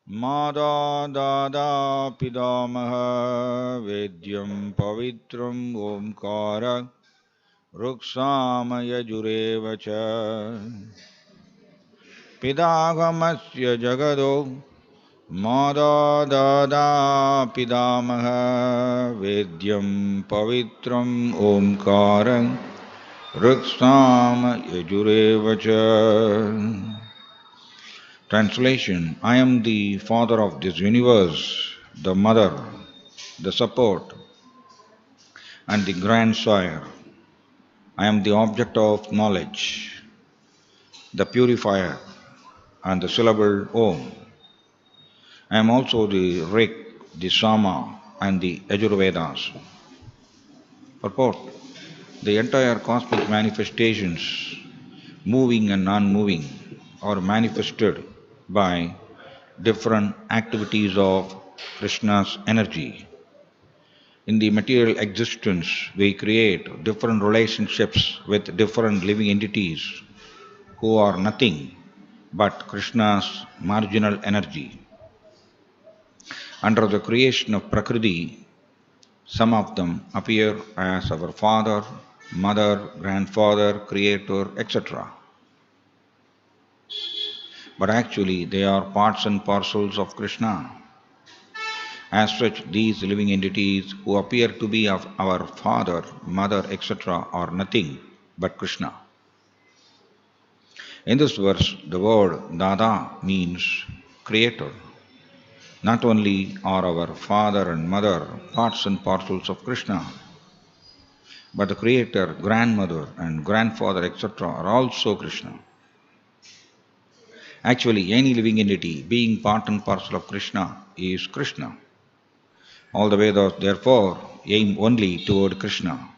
Mada dada pidamaha vedyam pavitram omkara ruksamaya jurevacha pidagamasya jagado Mada dada pidamaha vedyam pavitram omkaram ruksamaya jurevacha. Translation: I am the father of this universe, the mother, the support, and the grandsire. I am the object of knowledge, the purifier, and the syllable Om. I am also the Rik, the Sama, and the Yajurvedas. Purport: the entire cosmic manifestations, moving and non-moving, are manifested by different activities of Krishna's energy. In the material existence, we create different relationships with different living entities who are nothing but Krishna's marginal energy. Under the creation of Prakriti, some of them appear as our father, mother, grandfather, creator, etc. But actually, they are parts and parcels of Krishna. As such, these living entities who appear to be of our father, mother, etc., are nothing but Krishna. In this verse, the word Dada means creator. Not only are our father and mother parts and parcels of Krishna, but the creator, grandmother, and grandfather, etc., are also Krishna. Actually, any living entity being part and parcel of Krishna is Krishna. All the Vedas, therefore, aim only toward Krishna.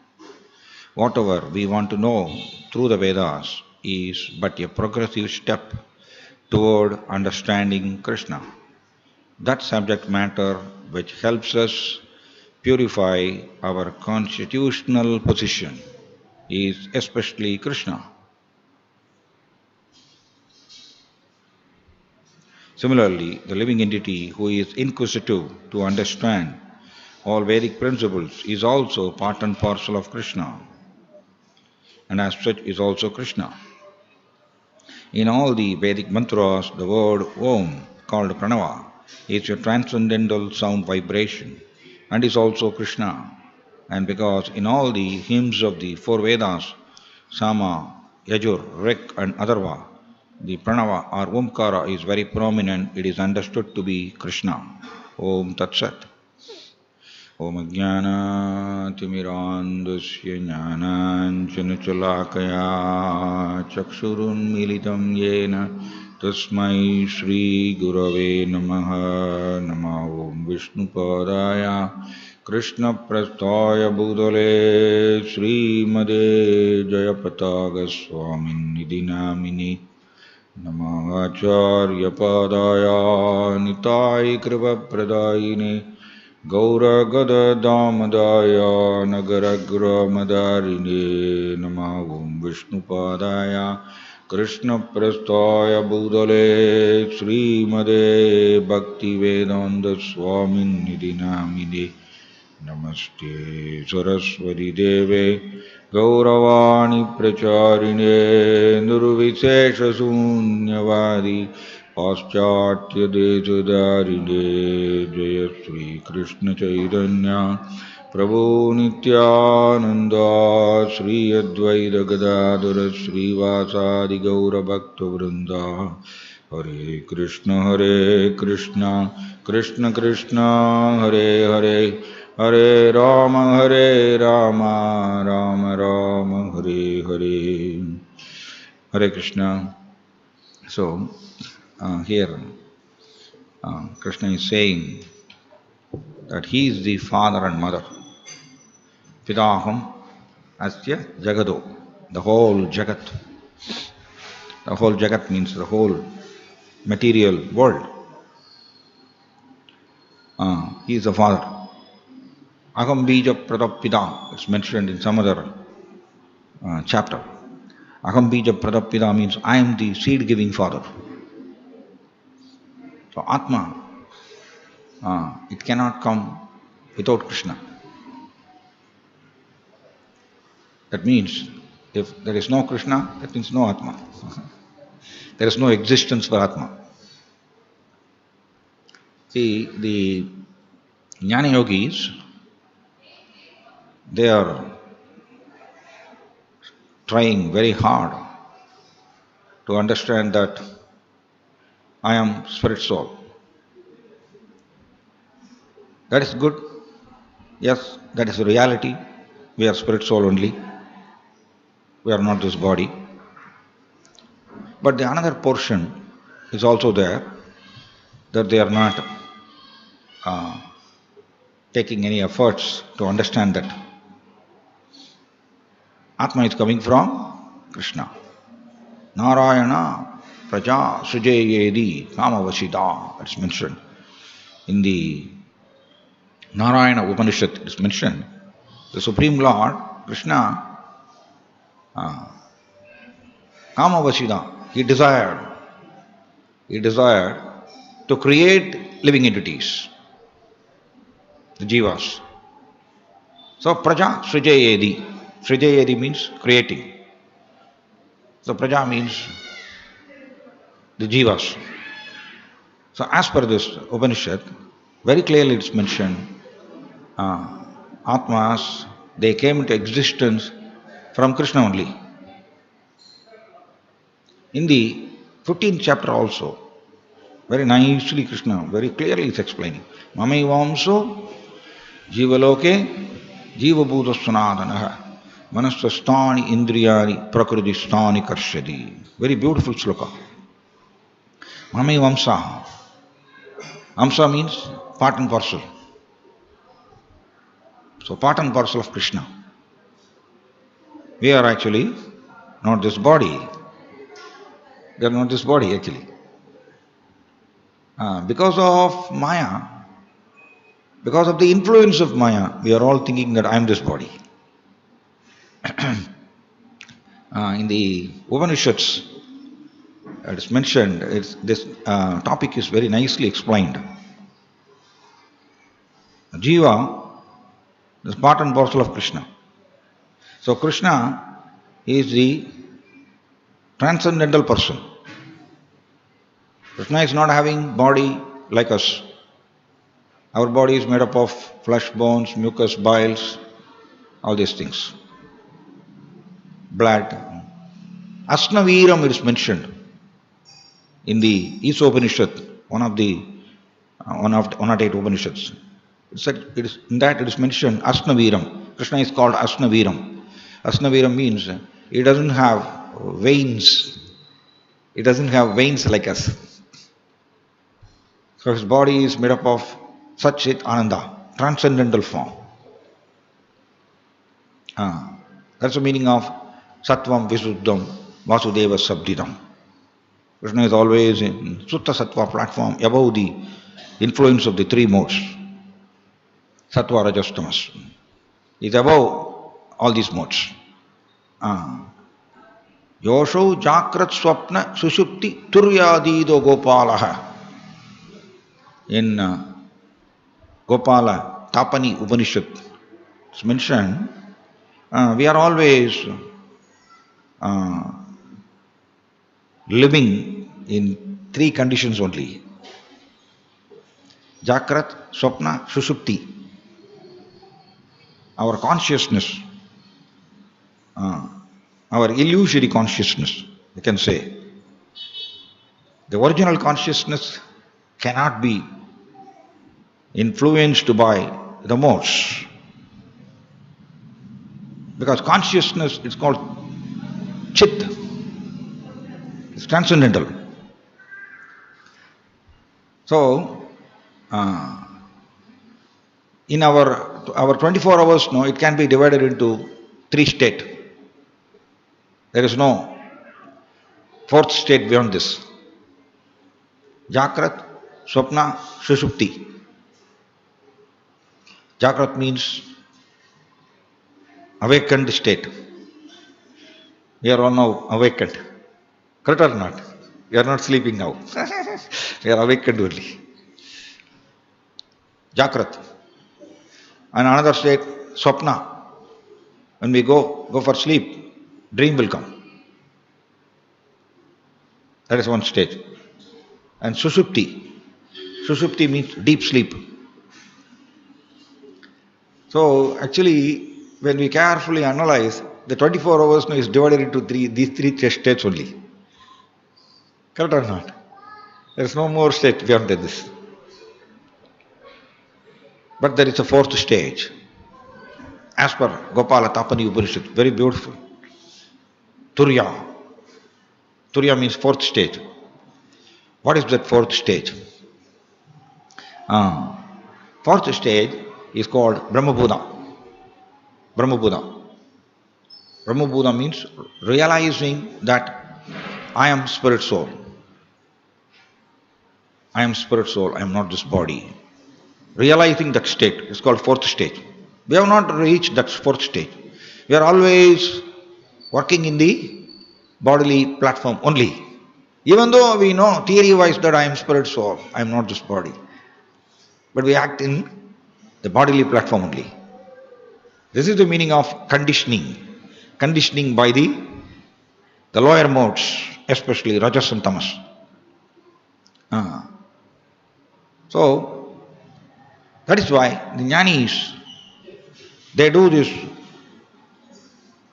Whatever we want to know through the Vedas is but a progressive step toward understanding Krishna. That subject matter which helps us purify our constitutional position is especially Krishna. Similarly, the living entity who is inquisitive to understand all Vedic principles is also part and parcel of Krishna, and as such is also Krishna. In all the Vedic mantras, the word Om, called Pranava, is a transcendental sound vibration and is also Krishna. And because in all the hymns of the four Vedas, Sama, Yajur, Rik, and Atharva, the Pranava or Omkara is very prominent, it is understood to be Krishna. Om Tat Sat. Om Ajnanaatimirandasya Jnananjanachalakaya Chakshurunmilitam Yena Tasmai Shri Gurave Namaha Nama Om Vishnupadaya Krishna Prasthaya Bhutale Srimade Jayapataga Swamin Nidinamini Namacharya Padaya Nitai Kripa Pradayine Gauragada Damadaya Nagaragra Madarine Namagum Vishnupadaya Krishna Prasthaya Bhutale Srimade Bhakti Vedanta Swamin Nidinamine Namaste Saraswati Deve Gauravani Pracharine Nurvishesha Sunyavadi Paschatya Desadarine Jaya Sri Krishna Chaitanya Prabhu Nityananda Sri Advaita Gadadara Sri Vasadi Gaura Bhakta Vrinda Hare Krishna Krishna Krishna Hare Hare Hare Rama Rama Rama Hare Hare. Hare Krishna. So, here Krishna is saying that he is the father and mother. Pidaham asya jagado. The whole jagat. The whole jagat means the whole material world. He is the father. Aham bija pradapida. It's mentioned in some other chapter. Aham bija pradapida means I am the seed-giving father. So Atma, it cannot come without Krishna. That means if there is no Krishna, that means no Atma. There is no existence for Atma. See, the Jnana Yogis, they are trying very hard to understand that I am spirit soul. That is good. Yes, that is the reality. We are spirit soul only. We are not this body. But the another portion is also there, that they are not taking any efforts to understand that Atma is coming from Krishna. Narayana praja sujayedi kamavashida. It's mentioned in the Narayana Upanishad. It's mentioned the Supreme Lord Krishna kamavashida. He desired to create living entities, the jivas. So praja sujayedi. Srijayedi means creating. So praja means the jivas. So as per this Upanishad, very clearly it's mentioned, Atmas, they came into existence from Krishna only. In the 15th chapter also, very nicely Krishna, very clearly is explaining. Mamaivamso jivaloke jivabhuta sanadanaha manasastani indriyani prakritistani karshadi. Very beautiful sloka. Mamaivamsa. Amsa means part and parcel. So part and parcel of Krishna. We are actually not this body. We are not this body actually. Because of Maya, because of the influence of Maya, we are all thinking that I am this body. In the Upanishads, it is mentioned, this topic is very nicely explained. Jiva is part and parcel of Krishna. So Krishna is the transcendental person. Krishna is not having body like us. Our body is made up of flesh, bones, mucus, biles, all these things. Blood. Asnaviram is mentioned in the Upanishad, one of 108 Upanishads. In that it is mentioned Asnaviram. Krishna is called Asnaviram. Asnaviram means he doesn't have veins. He doesn't have veins like us. So his body is made up of Satchit Ananda, transcendental form. That's the meaning of Sattvam Visuddham Vasudeva Sabdidam. Krishna is always in Sutta Sattva platform above the influence of the three modes. Sattva, Rajas, Tamas. He is above all these modes. Yosho Jakrat Swapna Sushupti Turyadido Gopalaha. In Gopala Tapani Upanishad, it's mentioned, we are always living in three conditions only. Jakrat, Swapna, Sushupti. Our consciousness, our illusory consciousness, you can say. The original consciousness cannot be influenced by the modes. Because consciousness is called Chit. It's transcendental. So, in our 24 hours, no, it can be divided into three states. There is no fourth state beyond this. Jakrat, Swapna, Sushupti. Jakrat means awakened state. We are all now awakened. Correct or not? We are not sleeping now. We are awakened only. Jakrat. And another state, Swapna. When we go for sleep, dream will come. That is one stage. And Sushupti. Sushupti means deep sleep. So actually, when we carefully analyze, the 24 hours is divided into these three states only. Correct or not? There is no more state beyond this. But there is a fourth stage. As per Gopala Tapani Upanishad, very beautiful. Turya. Turya means fourth stage. What is that fourth stage? Fourth stage is called Brahma Buddha. Brahma Buddha. Brahma Buddha means realizing that I am spirit soul. I am spirit soul, I am not this body. Realizing that state is called fourth stage. We have not reached that fourth stage. We are always working in the bodily platform only. Even though we know theory-wise that I am spirit soul, I am not this body. But we act in the bodily platform only. This is the meaning of conditioning. Conditioning by the lower modes, especially Rajas and Tamas. So, that is why the jnanis, they do this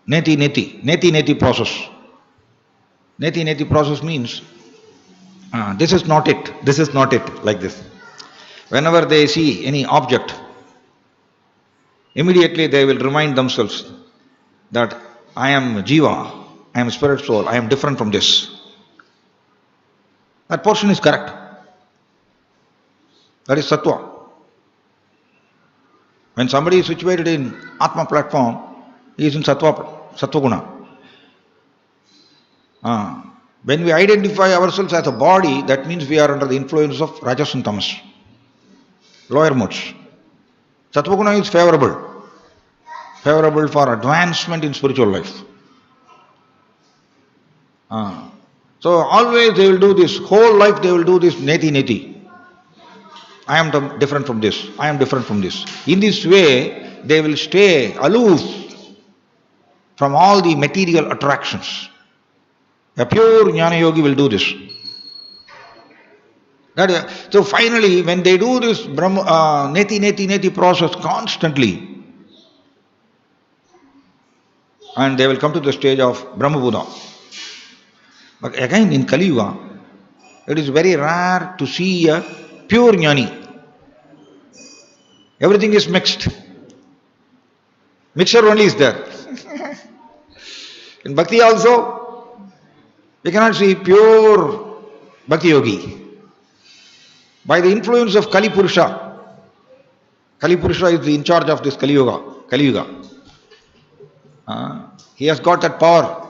neti process. Neti process means, this is not it, like this. Whenever they see any object, immediately they will remind themselves that I am Jiva, I am spirit soul, I am different from this. That portion is correct. That is Sattva. When somebody is situated in Atma platform, he is in Sattva Guna. When we identify ourselves as a body, that means we are under the influence of Rajas and Tamas, lower modes. Sattva Guna is favorable for advancement in spiritual life. So always they will do this, whole life they will do this neti. I am different from this, I am different from this. In this way, they will stay aloof from all the material attractions. A pure jnana yogi will do this. So finally, when they do this neti process constantly, and they will come to the stage of Brahma Buddha. But again, in Kali Yuga, it is very rare to see a pure jnani. Everything is mixed. Mixture only is there. In Bhakti also, we cannot see pure Bhakti yogi. By the influence of Kali Purusha is in charge of this Kali Yuga. He has got that power.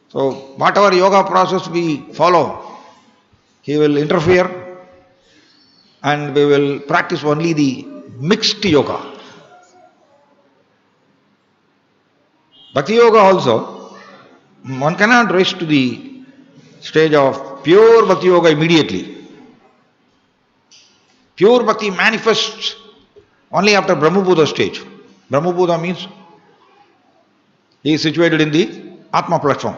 So whatever yoga process we follow, he will interfere and we will practice only the mixed yoga. Bhakti yoga also, one cannot reach to the stage of pure Bhakti yoga immediately. Pure Bhakti manifests only after Brahma Buddha stage. Brahma Buddha means he is situated in the Atma platform.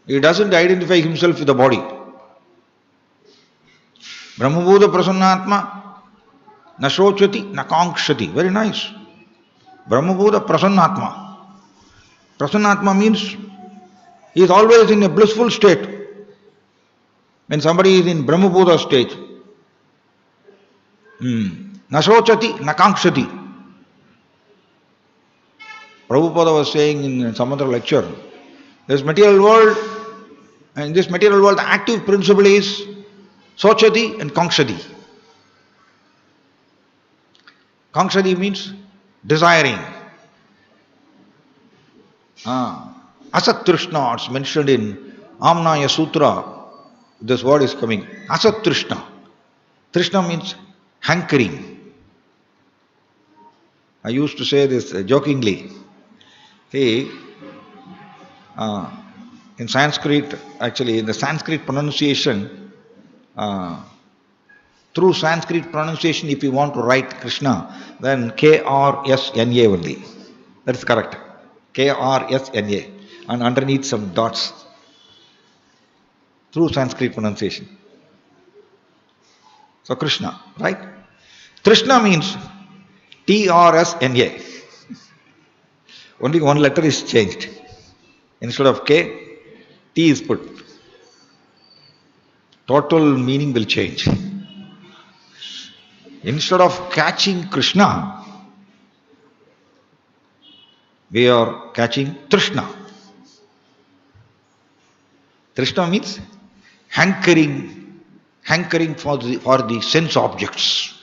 He doesn't identify himself with the body. Brahma Buddha Prasannatma na shochati na kankshati. Very nice. Brahma Buddha Prasannatma. Prasannatma means he is always in a blissful state. When somebody is in Brahma Buddha stage, na shochati na kankshati. Prabhupada was saying in some other lecture, this material world, and in this material world, the active principle is sochati and kankshati. Kankshati means desiring. Asat Trishna, it's mentioned in Amnaya Sutra. This word is coming. Asat Trishna. Trishna means hankering. I used to say this jokingly. See, In Sanskrit, actually, in the Sanskrit pronunciation, uh, through Sanskrit pronunciation, if you want to write Krishna, then K-R-S-N-A only. That's correct. K-R-S-N-A. And underneath some dots. Through Sanskrit pronunciation. So Krishna, right? Trishna means T-R-S-N-A. Only one letter is changed. Instead of K, T is put. Total meaning will change. Instead of catching Krishna, we are catching Trishna. Trishna means hankering for the sense objects.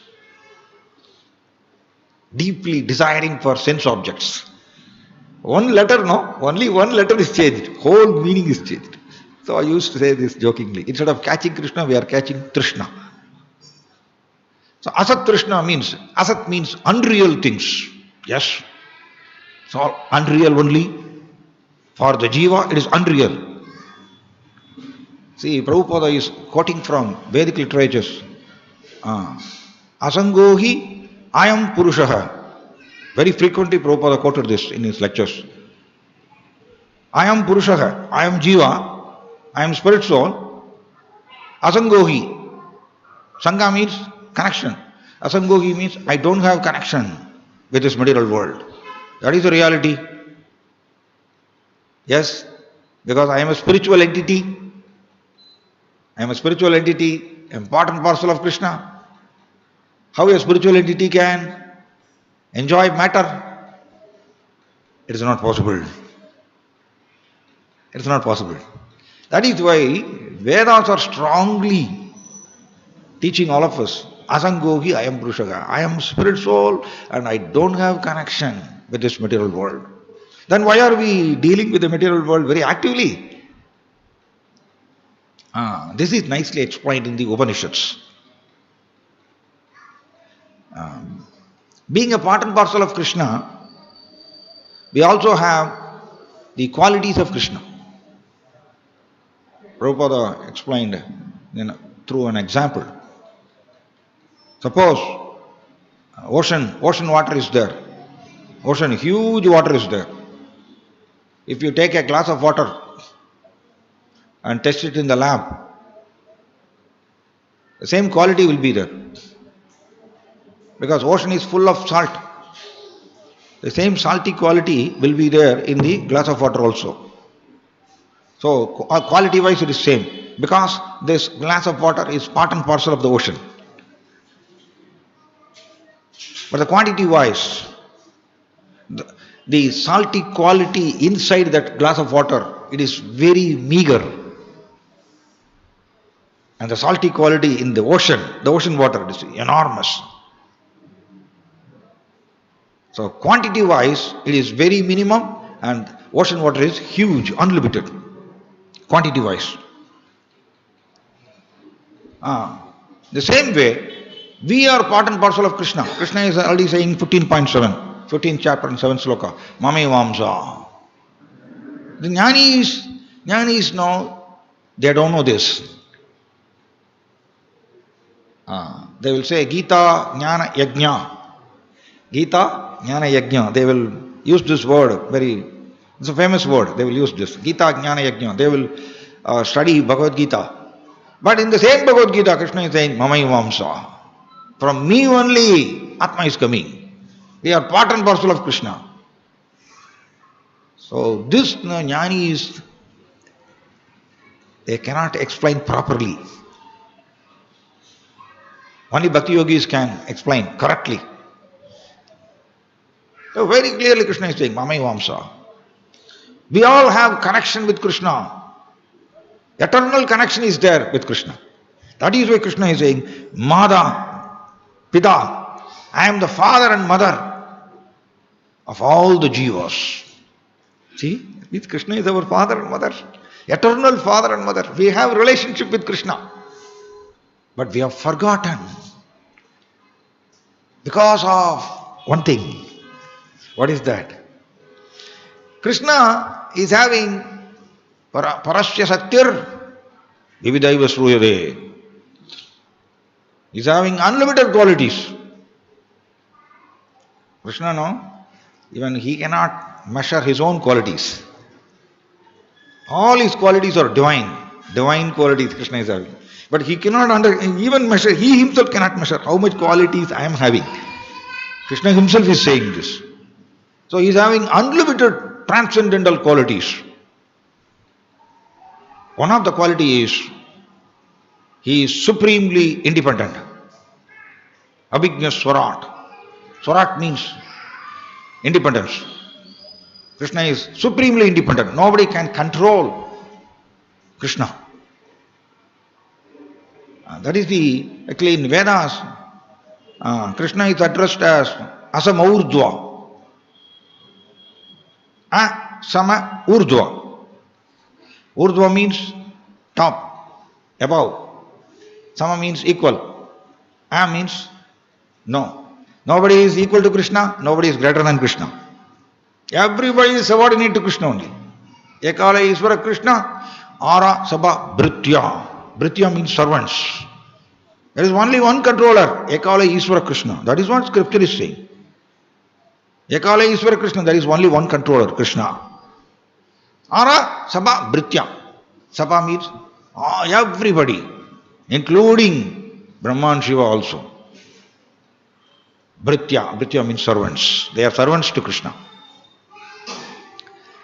Deeply desiring for sense objects. One letter, no? Only one letter is changed. Whole meaning is changed. So I used to say this jokingly. Instead of catching Krishna, we are catching Trishna. So Asat Trishna means, Asat means unreal things. Yes. It's all unreal only. For the Jiva, it is unreal. See, Prabhupada is quoting from Vedic literatures. Asangohi ayam purushaha. Very frequently Prabhupada quoted this in his lectures. I am Purushaha, I am Jiva, I am spirit soul. Asangohi. Sangha means connection. Asangohi means I don't have connection with this material world. That is the reality. Yes, because I am a spiritual entity. I am a spiritual entity, a part and parcel of Krishna. How a spiritual entity can enjoy matter? It is not possible. It is not possible. That is why Vedas are strongly teaching all of us, Asangohi, I am Purushaga. I am spirit soul and I don't have connection with this material world. Then why are we dealing with the material world very actively? This is nicely explained in the Upanishads. Being a part and parcel of Krishna, we also have the qualities of Krishna. Prabhupada explained through an example. Suppose ocean water is there. Ocean, huge water is there. If you take a glass of water and test it in the lab, the same quality will be there. Because ocean is full of salt. The same salty quality will be there in the glass of water also. So quality wise it is same. Because this glass of water is part and parcel of the ocean. But the quantity wise, the salty quality inside that glass of water, it is very meager. And the salty quality in the ocean water, it is enormous. So quantity wise, it is very minimum and ocean water is huge, unlimited, quantity wise. The same way, we are part and parcel of Krishna. Krishna is already saying 15.7, 15th chapter and 7th sloka, Mame Vamsa. The Jnanis now, they don't know this. They will say Gita Jnana Yajna. Gita Jnana Yajna. They will use this word it's a famous word. They will use this. Gita Jnana Yajna. They will study Bhagavad Gita. But in the same Bhagavad Gita, Krishna is saying, Mamai Vamsa. From me only Atma is coming. We are part and parcel of Krishna. So this Jnanis, they cannot explain properly. Only Bhakti Yogis can explain correctly. So very clearly Krishna is saying, Mamai Vamsa. We all have connection with Krishna. Eternal connection is there with Krishna. That is why Krishna is saying, Mada, Pita, I am the father and mother of all the jivas. See, Krishna is our father and mother. Eternal father and mother. We have relationship with Krishna. But we have forgotten because of one thing. What is that? Krishna is having Parasya Saktir Vividaiva Sruyade. He's having unlimited qualities. Krishna, no? Even he cannot measure his own qualities. All his qualities are divine. Divine qualities Krishna is having. But he cannot even measure, he himself cannot measure how much qualities I am having. Krishna himself is saying this. So he is having unlimited transcendental qualities. One of the qualities is he is supremely independent. Abhijna Swarat. Swarat means independence. Krishna is supremely independent. Nobody can control Krishna. That is actually in Vedas, Krishna is addressed as Asama Urdhva. Asama Urdhva. Urdhva means top, above. Sama means equal. A means no. Nobody is equal to Krishna, nobody is greater than Krishna. Everybody is subordinate to Krishna only. Ekala Isvara Krishna, Ara Sabha Bhritya. Bhritya means servants. There is only one controller, Ekala Isvara Krishna. That is what scripture is saying. Ekala Isvara Krishna, there is only one controller, Krishna. Ara Sabha Bhritya. Sabha means everybody, including Brahma and Shiva also. Bhritya. Bhritya means servants. They are servants to Krishna.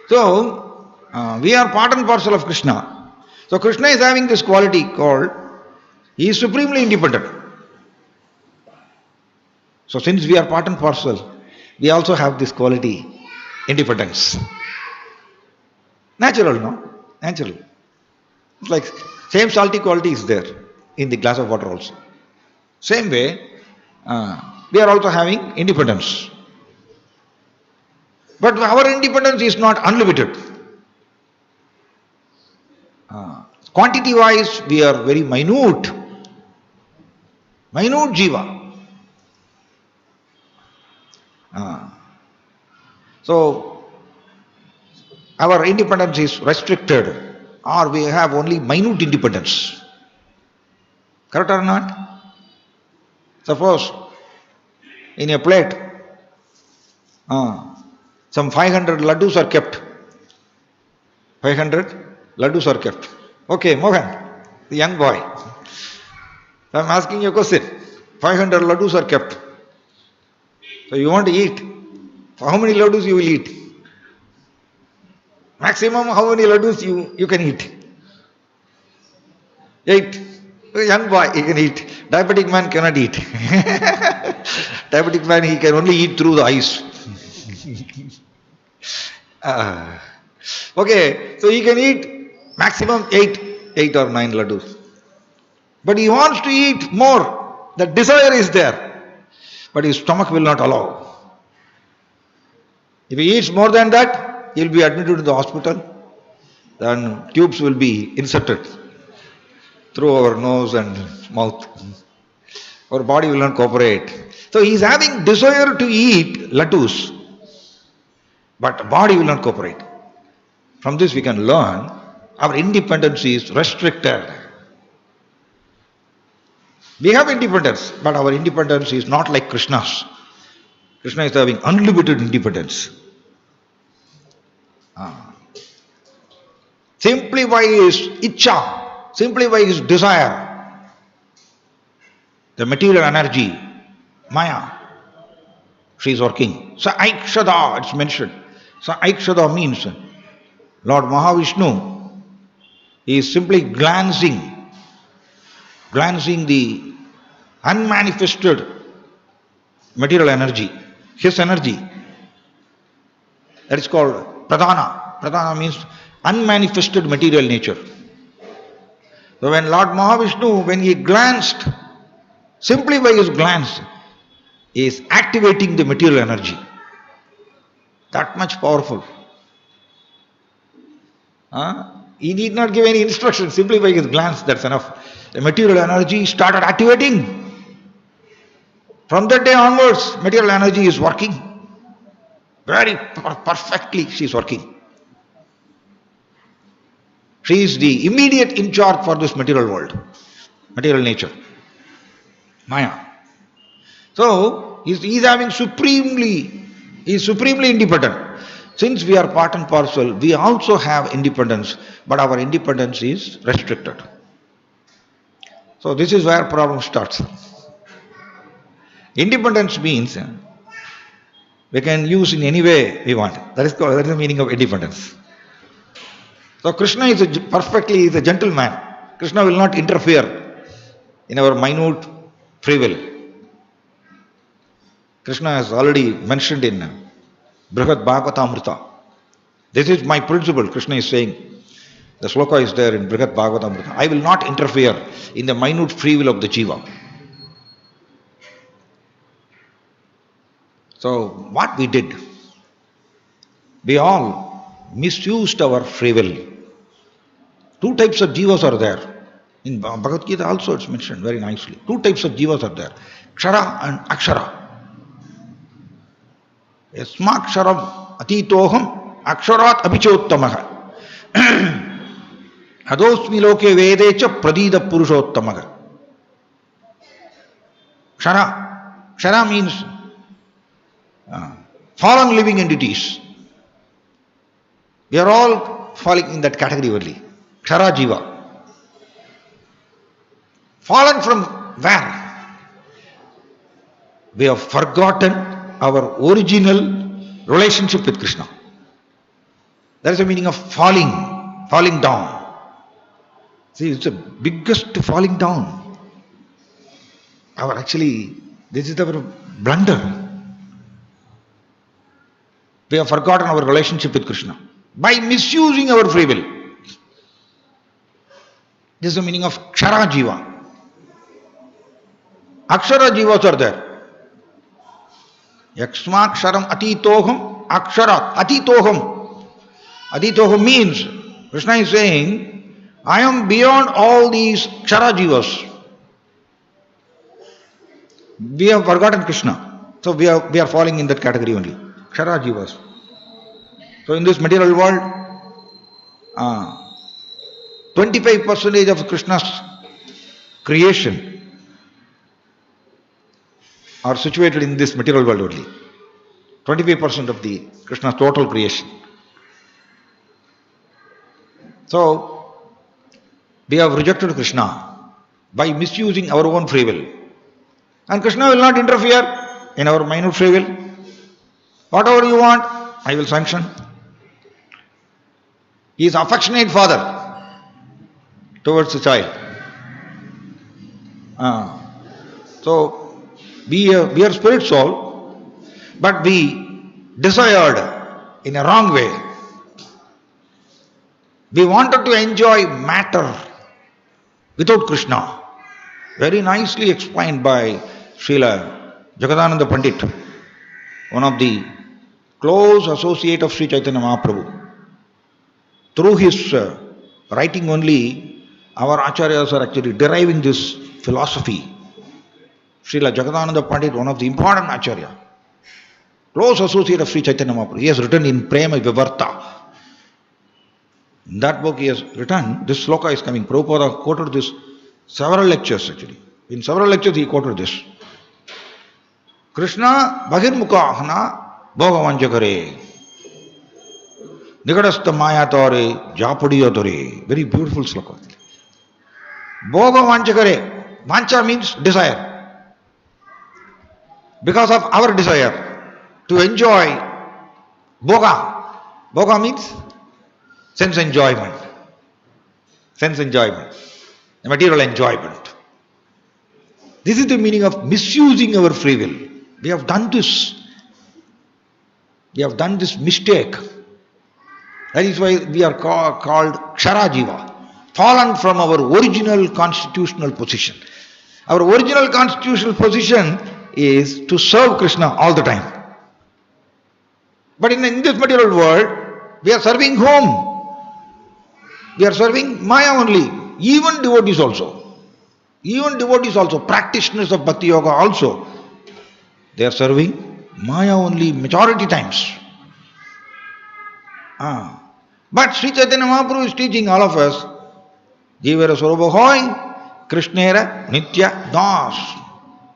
So, we are part and parcel of Krishna. So, Krishna is having this quality called, he is supremely independent. So, since we are part and parcel, we also have this quality, independence. Natural, no? Natural. It's like same salty quality is there in the glass of water also. Same way, we are also having independence. But our independence is not unlimited. Quantity wise, we are very minute. Minute jiva. So, our independence is restricted, or we have only minute independence. Correct or not? Suppose in a plate, some 500 laddus are kept. 500 laddus are kept. Okay, Mohan, the young boy. I am asking you a question. 500 laddus are kept. So you want to eat. How many laddus you will eat? Maximum how many laddus you can eat? 8. A young boy, he can eat. Diabetic man cannot eat. Diabetic man, he can only eat through the eyes. Okay, so he can eat maximum 8 or 9 laddus. But he wants to eat more. The desire is there. But his stomach will not allow. If he eats more than that, he will be admitted to the hospital. Then tubes will be inserted through our nose and mouth. Our body will not cooperate. So he is having desire to eat laddus, but body will not cooperate. From this we can learn our independence is restricted. We have independence, but our independence is not like Krishna's. Krishna is having unlimited independence. Simply by his ichcha, simply by his desire, the material energy, Maya, she is working. Sa Aikshada, it's mentioned. Sa Aikshada means Lord Mahavishnu, he is simply glancing the unmanifested material energy, his energy. That is called Pradhana. Pradhana means unmanifested material nature. So when Lord Mahavishnu, when he glanced, simply by his glance, he is activating the material energy. That much powerful. He need not give any instruction, simply by his glance, that's enough. The material energy started activating. From that day onwards, material energy is working. Very perfectly she is working. She is the immediate in charge for this material world, material nature. Maya. So, he is supremely independent. Since we are part and parcel, we also have independence, but our independence is restricted. So this is where problem starts. Independence means we can use in any way we want. That is the meaning of independence. So Krishna is a gentleman. Krishna will not interfere in our minute free will. Krishna has already mentioned in Bhagavad Gita. This is my principle, Krishna is saying. The sloka is there in Bhagavad Gita. I will not interfere in the minute free will of the jiva. So what we did, we all misused our free will. Two types of jivas are there. In Bhagavad Gita also it's mentioned very nicely. Two types of jivas are there. Kshara and Akshara. Yasmaksharam atitoham aksharat abhichottamaha. Adosmi loke vedecha pradida purushottamaha. Kshara means fallen living entities. We are all falling in that category only. Kshara jiva. Fallen from where? We have forgotten our original relationship with Krishna. That is the meaning of falling down. See, it's the biggest falling down. This is our blunder. We have forgotten our relationship with Krishna by misusing our free will. This is the meaning of Kshara Jiva. Akshara Jivas are there. Yaksmaksharam atitoham aksharat. Atitoham means, Krishna is saying, I am beyond all these Kshara Jivas. We have forgotten Krishna. So we are falling in that category only. Kshara Jivas. So in this material world, 25% of Krishna's creation are situated in this material world only. 25% of the Krishna's total creation. So, we have rejected Krishna by misusing our own free will. And Krishna will not interfere in our minute free will. Whatever you want, I will sanction. He is affectionate father towards the child. So, we are spirit soul, but we desired in a wrong way. We wanted to enjoy matter without Krishna. Very nicely explained by Srila Jagannath Pandit, one of the close associate of Sri Chaitanya Mahaprabhu. Through his writing only, our acharyas are actually deriving this philosophy. Srila Jagannath Pandit, one of the important acharya, close associate of Sri Chaitanya Mahaprabhu. He has written in Prema Vivarta. In that book he has written, this sloka is coming. Prabhupada quoted this several lectures actually. In several lectures he quoted this. Krishna Bhagirmukahana Bhagavanjakare Nigadastha Mayatore Japudiyatore. Very beautiful sloka. Bhagavanjakare. Vancha means desire. Because of our desire to enjoy bhoga. Bhoga means sense enjoyment. Sense enjoyment. The material enjoyment. This is the meaning of misusing our free will. We have done this. We have done this mistake. That is why we are called Kshara Jiva. Fallen from our original constitutional position. Our original constitutional position is to serve Krishna all the time. But in this material world, we are serving whom? We are serving Maya only. Even devotees also. Practitioners of Bhakti Yoga also. They are serving Maya only majority times. But Sri Chaitanya Mahaprabhu is teaching all of us, Jivara Swarabhoy, Krishnera Nitya Das.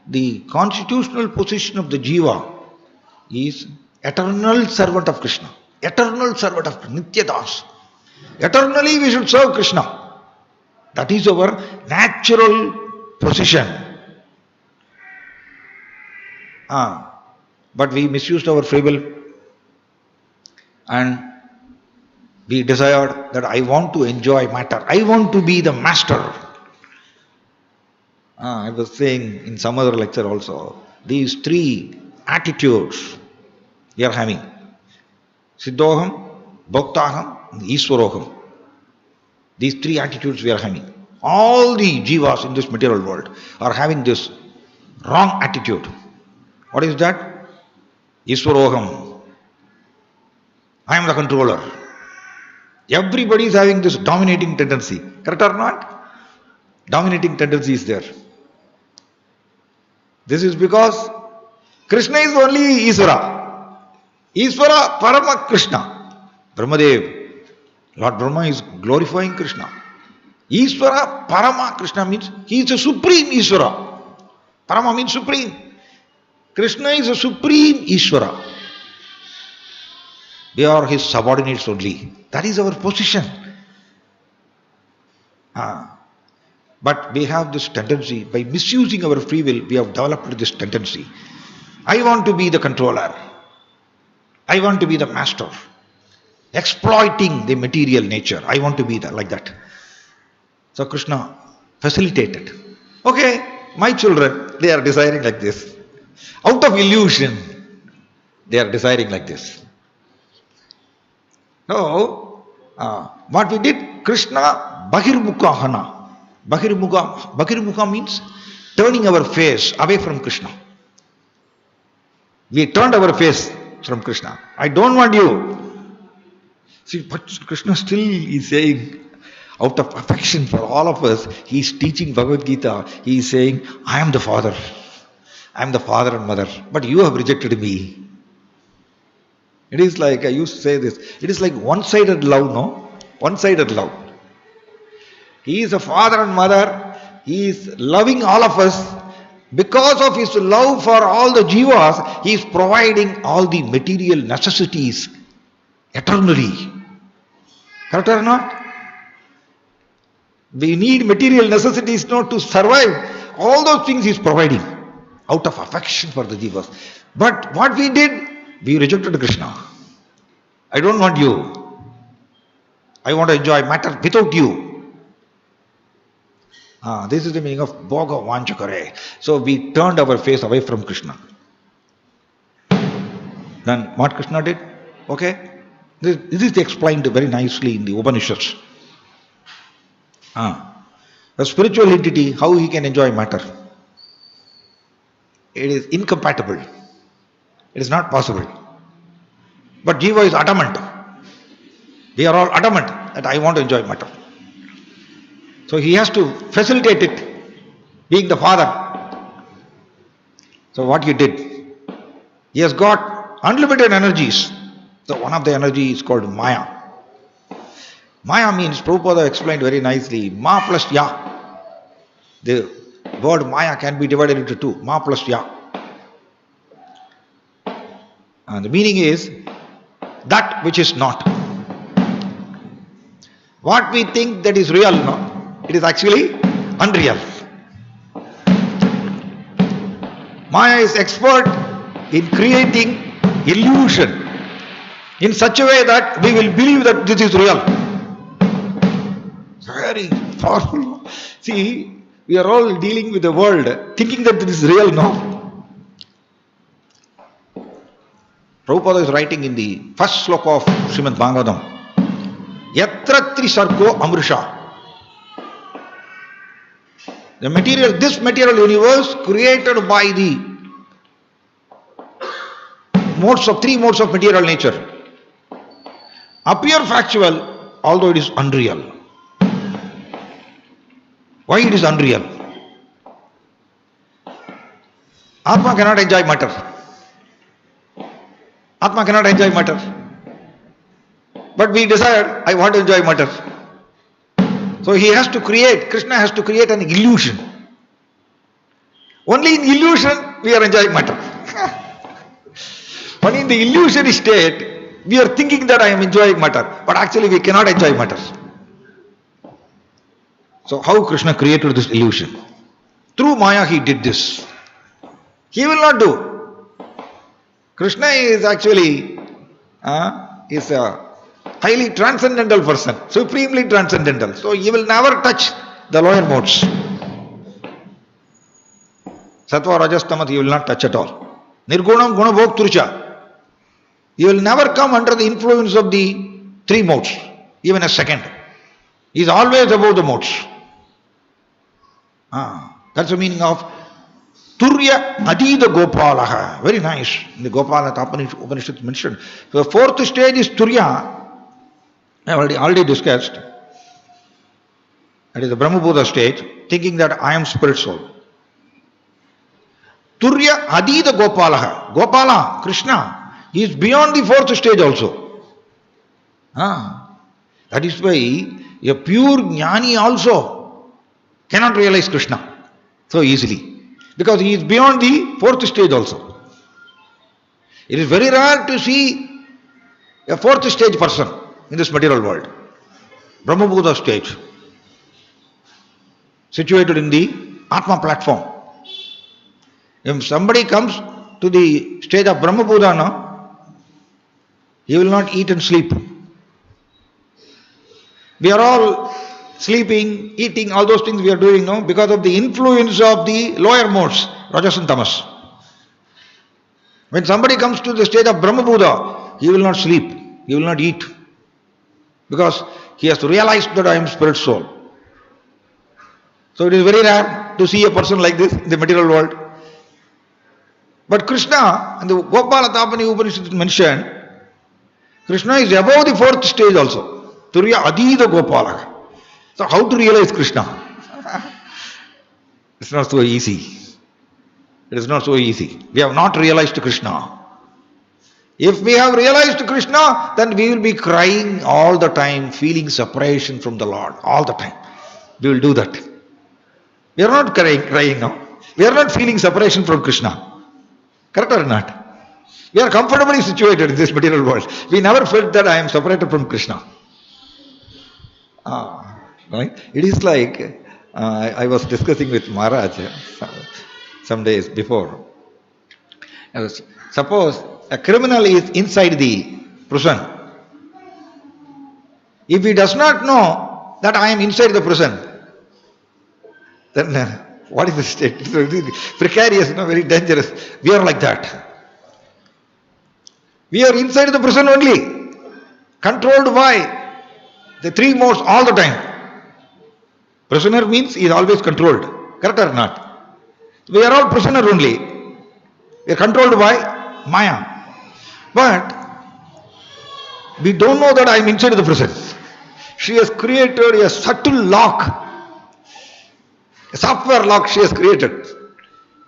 The constitutional position of the Jiva is eternal servant of Krishna. Eternal servant of Nitya Das. Eternally we should serve Krishna. That is our natural position. But we misused our free will and we desired that I want to enjoy matter. I want to be the master. I was saying in some other lecture also, these three attitudes we are having. Siddhoham, Bhoktaham, and Iswaroham. These three attitudes we are having. All the jivas in this material world are having this wrong attitude. What is that? Iswaroham. I am the controller. Everybody is having this dominating tendency. Correct or not? Dominating tendency is there. This is because Krishna is only Isvara. Isvara Parama Krishna. Brahmadev. Lord Brahma is glorifying Krishna. Isvara Parama Krishna means he is a supreme Isvara. Parama means supreme. Krishna is a supreme Isvara. We are his subordinates only. That is our position. But we have this tendency, by misusing our free will, we have developed this tendency. I want to be the controller. I want to be the master. Exploiting the material nature. I want to be like that. So Krishna facilitated. Okay, my children, they are desiring like this. Out of illusion, they are desiring like this. So, what we did, Krishna Bahirmukha. Bahirmukha means turning our face away from Krishna. We turned our face from Krishna. I don't want you. See, but Krishna still is saying, out of affection for all of us, he is teaching Bhagavad Gita. He is saying, I am the father. I am the father and mother. But you have rejected me. It is like, I used to say this, it is like one-sided love, no? One-sided love. He is a father and mother. He is loving all of us. Because of his love for all the jivas, he is providing all the material necessities eternally. Correct or not? We need material necessities not to survive. All those things he is providing out of affection for the jivas. But what we did, we rejected Krishna. I don't want you. I want to enjoy matter without you. This is the meaning of Bhoga Vanchakare. So we turned our face away from Krishna. Then what Krishna did? Okay. This is explained very nicely in the Upanishads. A spiritual entity, how he can enjoy matter? It is incompatible. It is not possible. But Jiva is adamant. We are all adamant that I want to enjoy matter. So he has to facilitate it, being the father. So what he did? He has got unlimited energies. So one of the energy is called Maya. Maya means, Prabhupada explained very nicely, Ma plus Ya. The word Maya can be divided into two, Ma plus Ya. And the meaning is, that which is not. What we think that is real, no? It is actually unreal. Maya is expert in creating illusion in such a way that we will believe that this is real. It's very powerful. See, we are all dealing with the world thinking that this is real, no? Prabhupada is writing in the first sloka of Srimad Bhagavatam, Yatra Trisargo Amrusha. This material universe created by the three modes of material nature appear factual, although it is unreal. Why it is unreal? Atma cannot enjoy matter. Atma cannot enjoy matter. But we decide, I want to enjoy matter. So Krishna has to create an illusion. Only in illusion we are enjoying matter. Only in the illusory state we are thinking that I am enjoying matter, but actually we cannot enjoy matter. So how Krishna created this illusion? Through Maya he did this. He will not do. Krishna is actually is a highly transcendental person, supremely transcendental. So he will never touch the lower modes. Sattva, Rajas, Tamas he will not touch at all. Nirgunam, Guna, Bhok, Turcha. He will never come under the influence of the three modes, even a second. He is always above the modes. That's the meaning of Turya Adida Gopalaha. Very nice. In the Gopala Upanishad mentioned. So the fourth stage is Turya. I have already discussed. That is the Brahmabhuta stage, thinking that I am spirit soul. Turya Adida Gopalaha. Gopala, Krishna, he is beyond the fourth stage also. That is why a pure jnani also cannot realize Krishna so easily. Because he is beyond the fourth stage also. It is very rare to see a fourth stage person in this material world. Brahmabhuta stage, situated in the Atma platform. If somebody comes to the stage of Brahmabhuta now, he will not eat and sleep. We are all sleeping, eating, all those things we are doing now because of the influence of the lower modes, Rajas and Tamas. When somebody comes to the stage of Brahmabhuta, he will not sleep, he will not eat. Because he has realized that I am spirit soul. So it is very rare to see a person like this in the material world. But Krishna, in the Gopala Tapani Upanishad mentioned, Krishna is above the fourth stage also. Turya Adida Gopala. So how to realize Krishna? It's not so easy. It is not so easy. We have not realized Krishna. If we have realized Krishna, then we will be crying all the time, feeling separation from the Lord all the time. We will do that. We are not crying now. We are not feeling separation from Krishna. Correct or not? We are comfortably situated in this material world. We never felt that I am separated from Krishna. Right? It is like, I was discussing with Maharaj some days before. Suppose a criminal is inside the prison. If he does not know that I am inside the prison, then what is the state? It's precarious, very dangerous. We are like that. We are inside the prison only, controlled by the three modes all the time. Prisoner means he is always controlled. Correct or not? We are all prisoner only. We are controlled by Maya. But we don't know that I am inside the prison. She has created a subtle lock. A software lock she has created.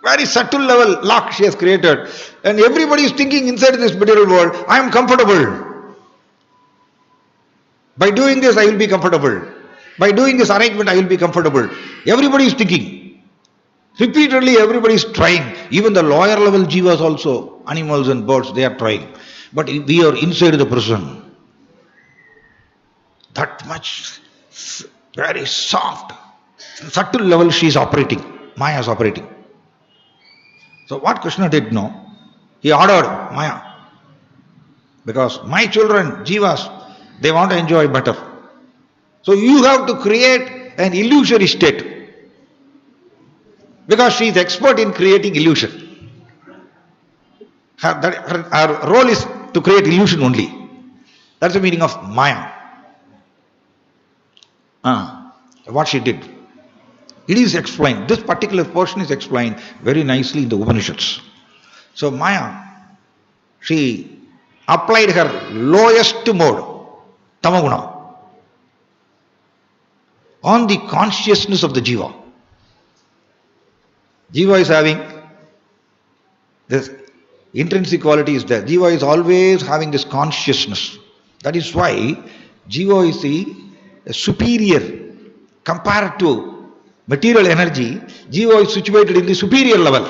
Very subtle level lock she has created. And everybody is thinking inside this material world, I am comfortable. By doing this, I will be comfortable. By doing this arrangement, I will be comfortable. Everybody is thinking. Repeatedly, everybody is trying. Even the lower level jivas also, animals and birds, they are trying. But we are inside the prison. That much, very soft, subtle level she is operating. Maya is operating. So what Krishna did now, he ordered Maya. Because my children, jivas, they want to enjoy better. So you have to create an illusory state. Because she is expert in creating illusion. Her role is to create illusion only. That's the meaning of Maya. What she did. It is explained. This particular portion is explained very nicely in the Upanishads. So Maya, she applied her lowest mode, tamaguna, on the consciousness of the jiva. Jiva is having this intrinsic quality is there. Jiva is always having this consciousness. That is why Jiva is the superior compared to material energy. Jiva is situated in the superior level.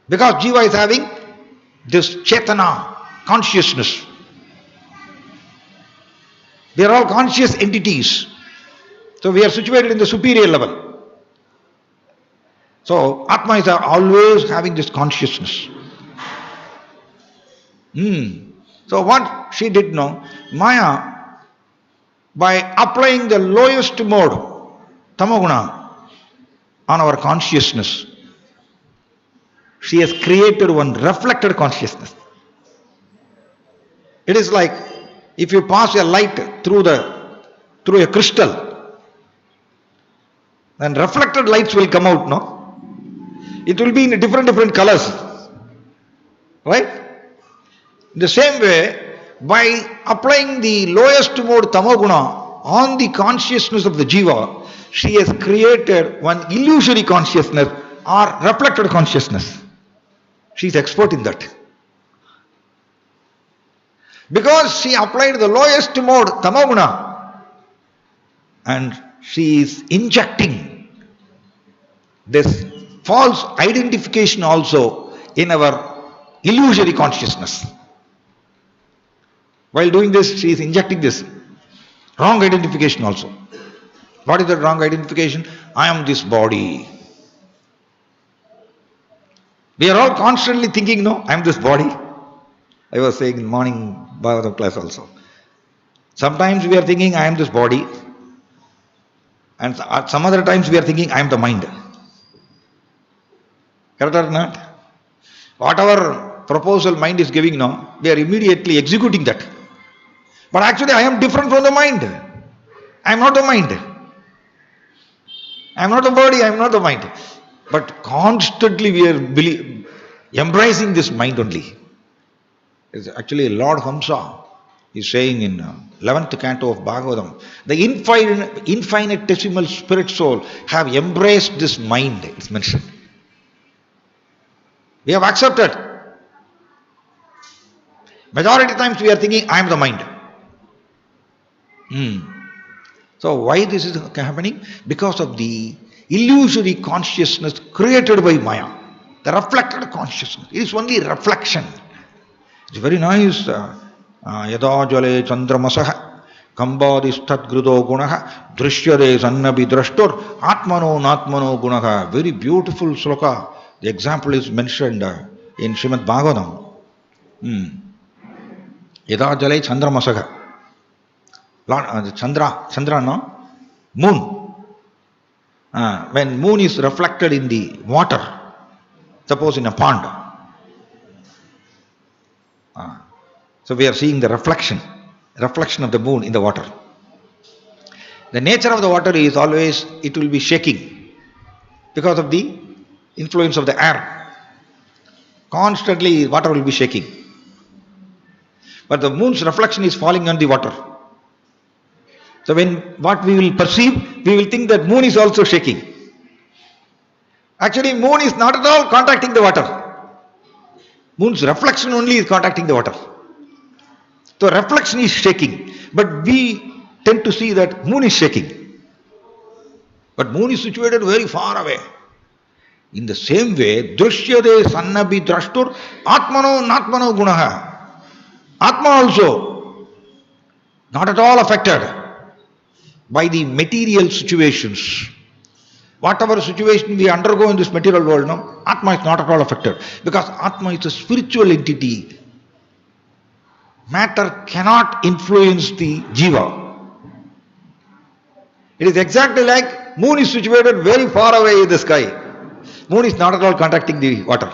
Because Jiva is having this Chetana, consciousness. We are all conscious entities. So we are situated in the superior level. So Atma is always having this consciousness. So what she did know, Maya, by applying the lowest mode, tamoguna, on our consciousness, she has created one reflected consciousness. It is like if you pass a light through a crystal, then reflected lights will come out, no? It will be in different colors. Right? In the same way, by applying the lowest mode tamoguna on the consciousness of the jiva, she has created one illusory consciousness or reflected consciousness. She is expert in that. Because she applied the lowest mode tamoguna, and she is injecting this false identification also in our illusory consciousness. While doing this, she is injecting this wrong identification also. What is that wrong identification? I am this body. We are all constantly thinking, no, I am this body. I was saying in morning Bhagavad class also. Sometimes we are thinking, I am this body. And some other times we are thinking, I am the mind. Correct or not? Whatever proposal mind is giving now, we are immediately executing that. But actually I am different from the mind. I am not the mind. I am not the body, I am not the mind. But constantly we are embracing this mind only. It's actually Lord Hamsa is saying in 11th canto of Bhagavatam, the infinitesimal spirit soul have embraced this mind, it's mentioned. We have accepted. Majority times we are thinking, I am the mind. So why this is happening? Because of the illusory consciousness created by Maya. The reflected consciousness. It is only reflection. It's very nice. Yada jale chandramasaha kambadistat grudo gunaha drishyade sannabi drashtur atmano natmano gunaha. Very beautiful sloka. The example is mentioned in Srimad Bhagavatam. Yada jale chandramasaha. Chandra, no? Moon. When moon is reflected in the water, suppose in a pond, so we are seeing the reflection of the moon in the water. The nature of the water is always, it will be shaking because of the influence of the air. Constantly water will be shaking. But the moon's reflection is falling on the water. So when what we will perceive, we will think that moon is also shaking. Actually, moon is not at all contacting the water. Moon's reflection only is contacting the water. So reflection is shaking. But we tend to see that moon is shaking. But moon is situated very far away. In the same way, drishyade sannabi drashtur atmano natmano gunaha. Atma also not at all affected by the material situations. Whatever situation we undergo in this material world, no, Atma is not at all affected. Because Atma is a spiritual entity. Matter cannot influence the jiva. It is exactly like moon is situated very far away in the sky. Moon is not at all contacting the water.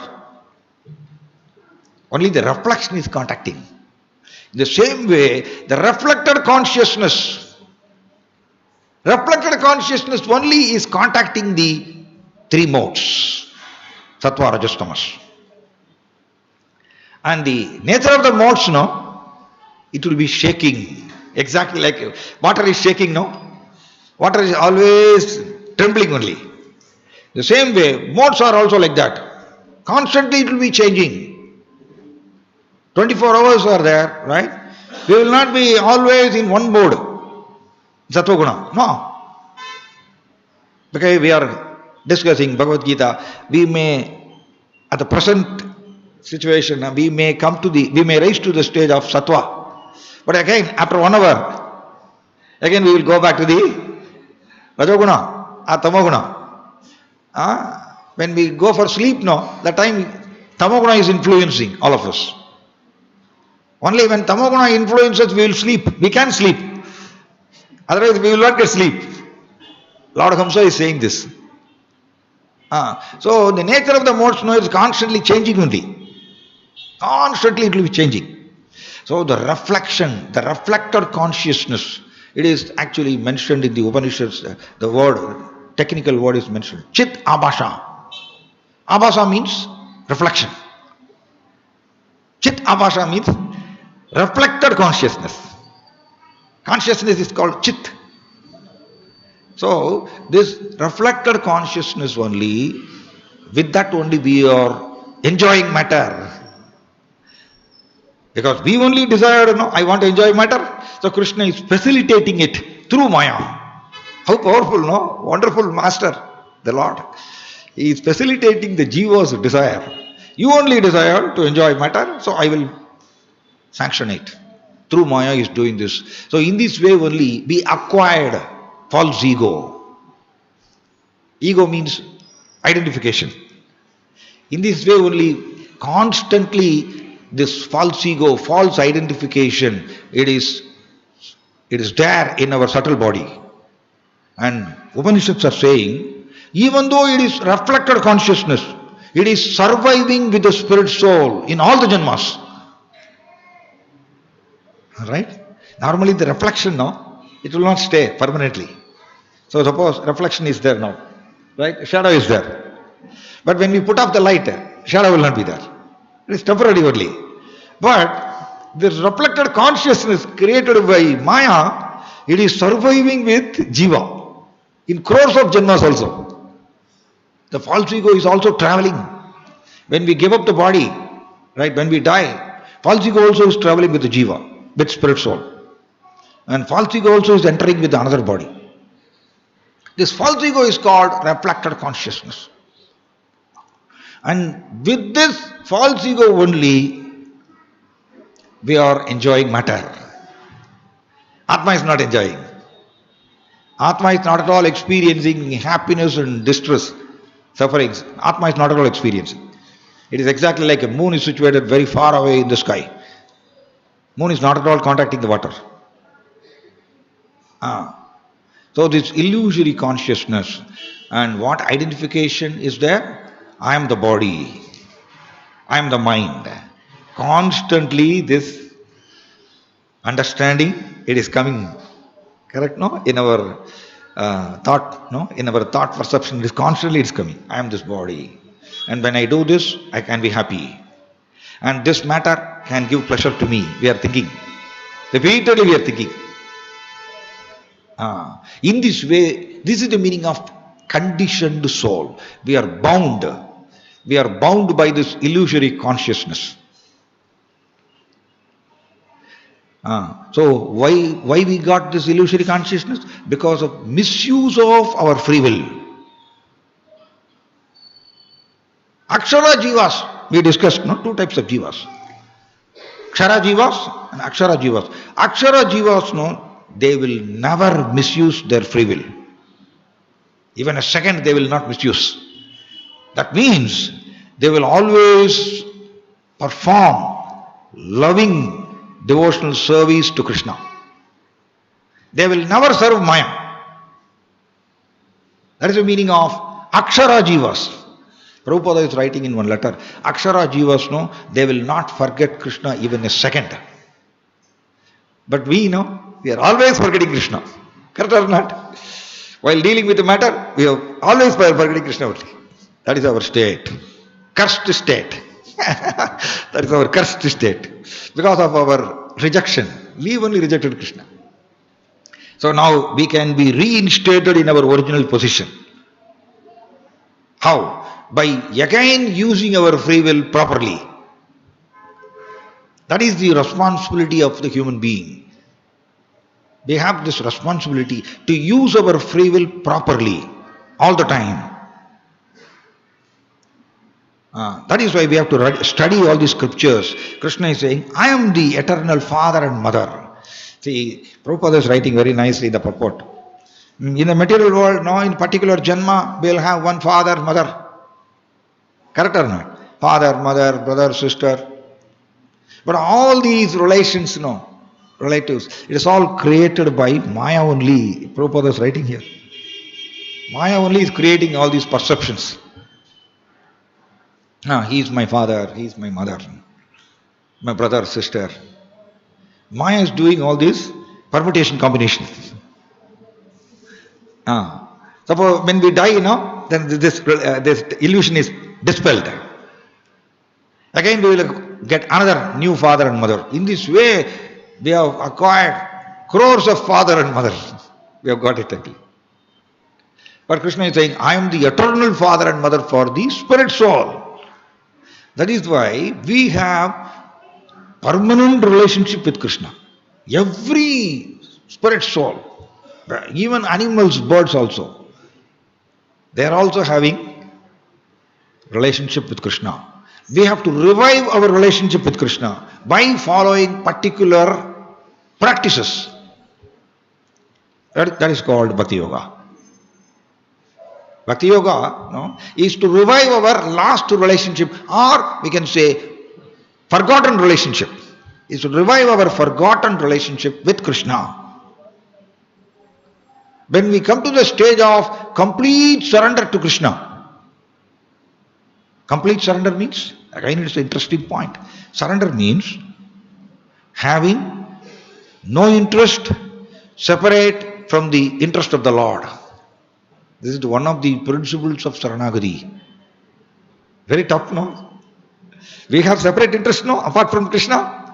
Only the reflection is contacting. In the same way, the reflected consciousness only is contacting the three modes, sattva, rajas, tamas. And the nature of the modes, no, it will be shaking. Exactly like water is shaking, no? Water is always trembling only. The same way, modes are also like that. Constantly it will be changing. 24 hours are there, right? We will not be always in one mode. Sattva-guna. No. Okay, we are discussing Bhagavad Gita. We may, at the present situation, we may rise to the stage of Sattva. But again, after 1 hour, again we will go back to the Rajoguna or Tamoguna. When we go for sleep, that time Tamoguna is influencing all of us. Only when Tamoguna influences, we will sleep. We can sleep. Otherwise, we will not get sleep. Lord Hamsa is saying this. So, the nature of the modes is constantly changing only. Constantly it will be changing. So, the reflection, the reflector consciousness, it is actually mentioned in the Upanishads. The word, technical word is mentioned. Chit Abhasha. Abhasha means reflection. Chit Abhasha means reflected consciousness. Consciousness is called Chit. So, this reflected consciousness only, with that only we are enjoying matter. Because we only desire, I want to enjoy matter. So, Krishna is facilitating it through Maya. How powerful, wonderful master, the Lord. He is facilitating the jiva's desire. You only desire to enjoy matter, so I will sanction it. Through Maya is doing this. So in this way only we acquired false ego. Ego means identification. In this way only constantly this false ego, false identification, it is there in our subtle body. And Upanishads are saying, even though it is reflected consciousness, it is surviving with the spirit soul in all the janmas. Right? Normally the reflection it will not stay permanently. So suppose reflection is there now, right? Shadow is there. But when we put off the light, shadow will not be there. It is temporary only. But the reflected consciousness created by Maya, it is surviving with Jiva in crores of janmas also. The false ego is also traveling. When we give up the body, right, when we die, false ego also is traveling with the Jiva, with spirit soul. And false ego also is entering with another body. This false ego is called reflected consciousness. And with this false ego only, we are enjoying matter. Atma is not enjoying. Atma is not at all experiencing happiness and distress, sufferings. Atma is not at all experiencing. It is exactly like a moon is situated very far away in the sky. Moon is not at all contacting the water. So this illusory consciousness, and what identification is there? I am the body. I am the mind. Constantly this understanding, it is coming, correct, no? In our thought, no? In our thought perception, it is constantly coming. I am this body. And when I do this, I can be happy. And this matter can give pleasure to me. We are thinking. Repeatedly we are thinking. In this way, this is the meaning of conditioned soul. We are bound. We are bound by this illusory consciousness. So why we got this illusory consciousness? Because of misuse of our free will. Akshara jivas, we discussed, no? Two types of jivas. Akshara jivas and Akshara jivas. Akshara jivas, no, they will never misuse their free will. Even a second they will not misuse. That means they will always perform loving devotional service to Krishna. They will never serve Maya. That is the meaning of Akshara jivas. Prabhupada is writing in one letter, Akshara jivas, no, they will not forget Krishna even a second. But we are always forgetting Krishna. Correct or not? While dealing with the matter, we are always forgetting Krishna only. That is our state. Cursed state. That is our cursed state. Because of our rejection. We only rejected Krishna. So now we can be reinstated in our original position. How? By again using our free will properly. That is the responsibility of the human being. We have this responsibility to use our free will properly all the time. That is why we have to study all these scriptures. Krishna is saying, I am the eternal father and mother. See, Prabhupada is writing very nicely the purport. In the material world, now in particular Janma, we will have one father, mother. Correct or not? Father, mother, brother, sister. But all these relations, relatives, it is all created by Maya only. Prabhupada is writing here. Maya only is creating all these perceptions. He is my father, he is my mother, my brother, sister. Maya is doing all these permutation combinations. Suppose when we die, then this illusion is dispelled. Again we will get another new father and mother. In this way, we have acquired crores of father and mother. We have got it again. But Krishna is saying, I am the eternal father and mother for the spirit soul. That is why we have permanent relationship with Krishna. Every spirit soul, even animals, birds also, they are also having relationship with Krishna. We have to revive our relationship with Krishna by following particular practices. That is called Bhakti Yoga. Bhakti Yoga is to revive our lost relationship, or we can say forgotten relationship. Is to revive our forgotten relationship with Krishna. When we come to the stage of complete surrender to Krishna, complete surrender means, again it's an interesting point, surrender means having no interest separate from the interest of the Lord. This is one of the principles of Saranagati. Very tough, We have separate interests, apart from Krishna.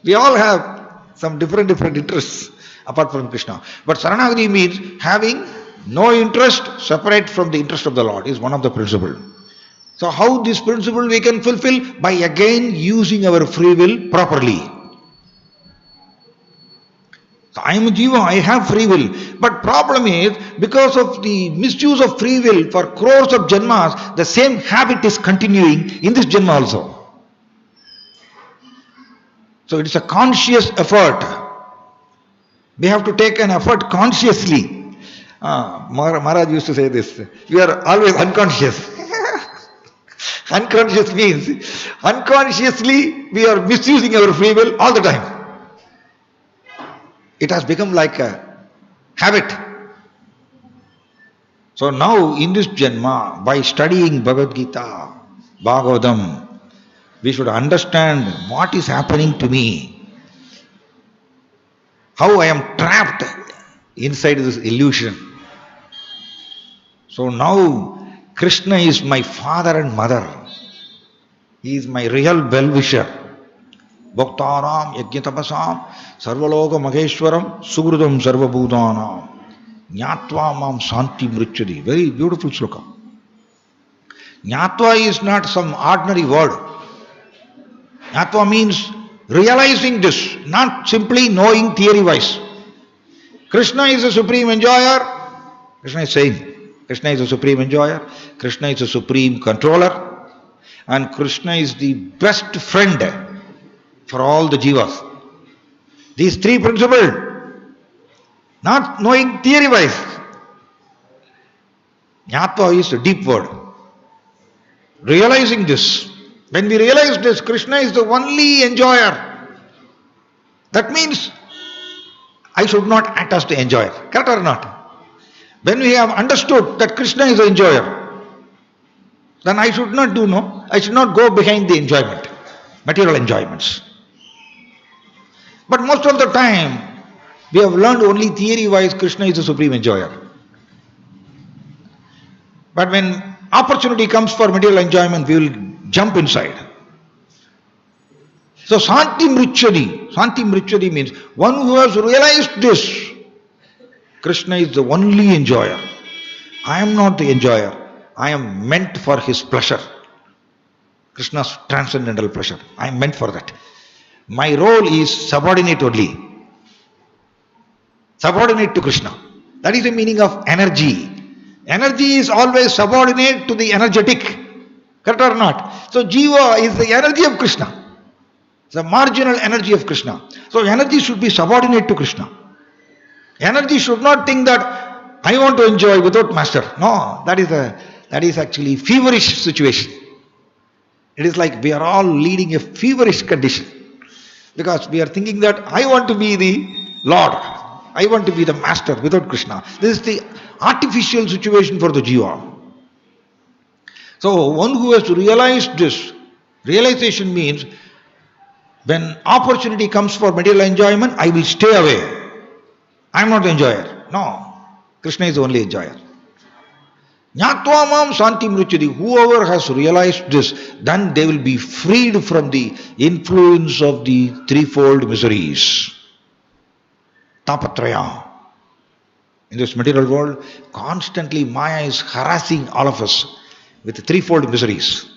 We all have some different interests apart from Krishna. But Saranagati means having no interest separate from the interest of the Lord is one of the principles. So how this principle we can fulfill? By again using our free will properly. So I am a jiva, I have free will. But problem is, because of the misuse of free will for crores of janmas, the same habit is continuing in this janma also. So it is a conscious effort. We have to take an effort consciously. Maharaj used to say this, we are always unconscious. Unconscious means, unconsciously we are misusing our free will all the time. It has become like a habit. So now in this Janma, by studying Bhagavad Gita, Bhagavatam, we should understand what is happening to me. How I am trapped inside this illusion. So now Krishna is my father and mother. He is my real well-wisher. Bhaktaram yajñatapasam sarvaloka maheshwaram sugrudam sarvabhutanam Jnatva mam santi mrichadi. Very beautiful sloka. Jnatva is not some ordinary word. Jnatva means realizing this, not simply knowing theory-wise. Krishna is a supreme enjoyer. Krishna is saying, Krishna is a supreme enjoyer. Krishna is a supreme controller. And Krishna is the best friend for all the jivas. These three principles, not knowing theory-wise. Jnatva is a deep word. Realizing this. When we realize this, Krishna is the only enjoyer. That means I should not act as the enjoyer. Correct or not? When we have understood that Krishna is the enjoyer, then I should not I should not go behind the enjoyment, material enjoyments. But most of the time, we have learned only theory-wise Krishna is the supreme enjoyer. But when opportunity comes for material enjoyment, we will jump inside. So Santi Mrichadi means one who has realized this. Krishna is the only enjoyer. I am not the enjoyer. I am meant for his pleasure. Krishna's transcendental pleasure. I am meant for that. My role is subordinate only. Subordinate to Krishna. That is the meaning of energy. Energy is always subordinate to the energetic. Correct or not? So Jiva is the energy of Krishna. It's the marginal energy of Krishna. So energy should be subordinate to Krishna. Energy should not think that I want to enjoy without master. No, that is actually feverish situation. It is like we are all leading a feverish condition. Because we are thinking that I want to be the Lord. I want to be the master without Krishna. This is the artificial situation for the Jiva. So one who has realized this, realization means when opportunity comes for material enjoyment, I will stay away. I am not the enjoyer. No, Krishna is the only enjoyer. Jnatva mam santi mruchati. Whoever has realized this, then they will be freed from the influence of the threefold miseries. Tapatraya. In this material world, constantly Maya is harassing all of us with threefold miseries.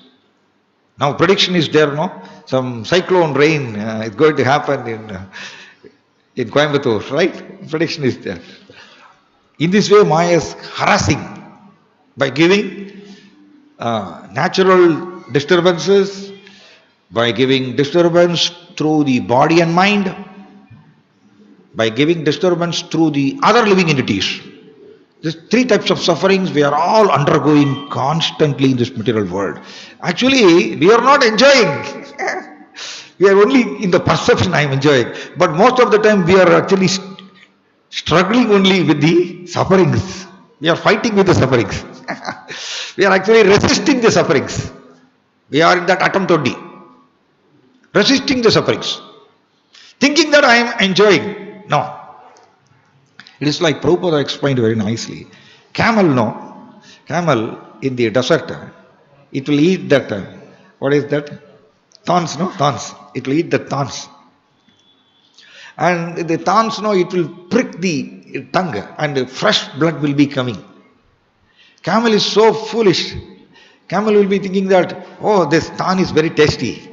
Now prediction is there, no? Some cyclone rain is going to happen in Coimbatore, right? Prediction is there. In this way, Maya is harassing by giving natural disturbances, by giving disturbance through the body and mind, by giving disturbance through the other living entities. These three types of sufferings we are all undergoing constantly in this material world. Actually, we are not enjoying. We are only in the perception I am enjoying. But most of the time we are actually struggling only with the sufferings. We are fighting with the sufferings. We are actually resisting the sufferings. We are in that attempt only. Resisting the sufferings. Thinking that I am enjoying. No. It is like Prabhupada explained very nicely. Camel in the desert, it will eat that, what is that? Thorns, no? Thorns. It will eat the thorns. And the thorns, it will prick the tongue and fresh blood will be coming. Camel is so foolish. Camel will be thinking that, oh, this thorn is very tasty.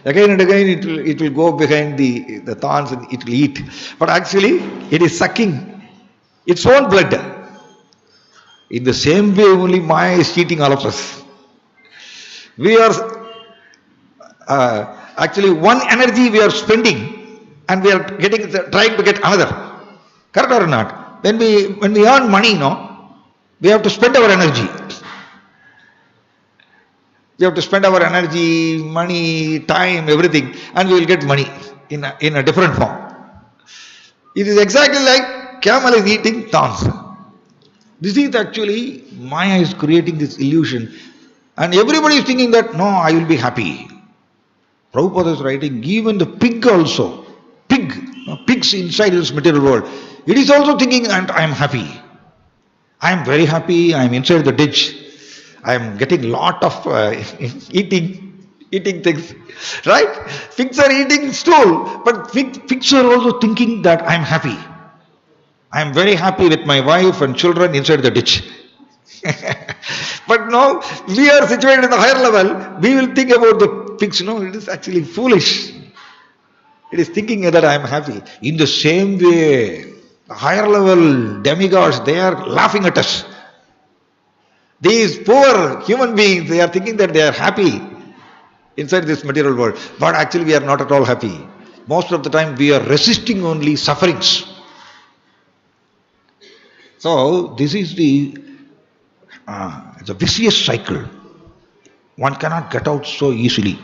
Again and again it will go behind the thorns and it will eat. But actually it is sucking its own blood. In the same way only Maya is cheating all of us. We are actually one energy we are spending and we are trying to get another. Correct or not? When we earn money, we have to spend our energy. We have to spend our energy, money, time, everything, and we will get money in a different form. It is exactly like camel is eating thorns. This is actually Maya is creating this illusion, and everybody is thinking that no, I will be happy. Prabhupada is writing, even the pig also, pigs inside this material world, it is also thinking, and I am happy. I am very happy. I am inside the ditch. I am getting lot of eating things, right? Pigs are eating stool, but pigs are also thinking that I am happy. I am very happy with my wife and children inside the ditch. But now we are situated in the higher level. We will think about the pigs. No, it is actually foolish. It is thinking that I am happy. In the same way, the higher level demigods, they are laughing at us. These poor human beings, they are thinking that they are happy inside this material world. But actually we are not at all happy. Most of the time we are resisting only sufferings. So this is it's a vicious cycle. One cannot get out so easily.